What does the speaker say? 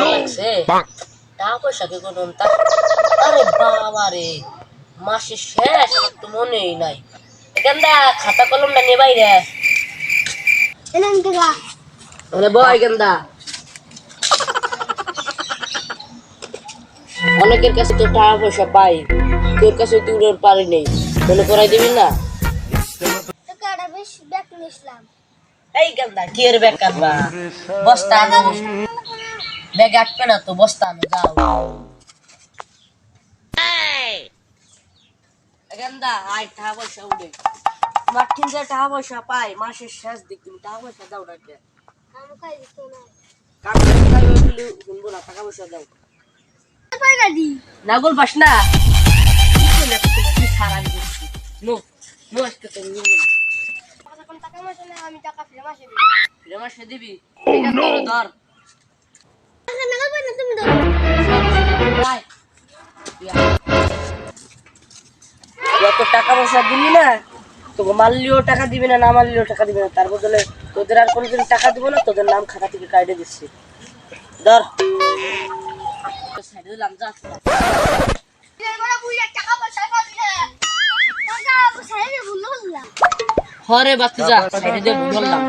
লাগছে টাকা পয়সা কি করুন তা আরে বাবা রে মাসের শেষ আমার তো মনেই নাই এখানটা খাতা কলমটা নিয়ে বাইরে বয় গেন্দা অনেকের কাছে তো টাকা পয়সা পাই তোর কাছে তুই পারি নেই মনে করাই দিবি না এই গেন্দা কি এর ব্যাগ কাটবা বস্তা আনো ব্যাগ আটবে না তো বস্তা আনো যাও গেন্দা আয় টাকা পয়সা উঠে তোমার ঠিক যে টাকা পয়সা পাই মাসের শেষ দিক তুমি টাকা পয়সা দাও না কে শুনবো না টাকা পয়সা দাও না বল বাস না সারা নো নো আজকে তো ফিরে মাসে দিবি ধর যত টাকা পয়সা দিলি না তোকে মারলেও টাকা দিবি না, না মারলেও টাকা দিবি না, তার বদলে তোদের আর কোনোদিন টাকা দিব না, তোদের নাম খাতা থেকে কাটে দিচ্ছি। ধর হরে বাচ্চা সাইডে দিয়ে বললাম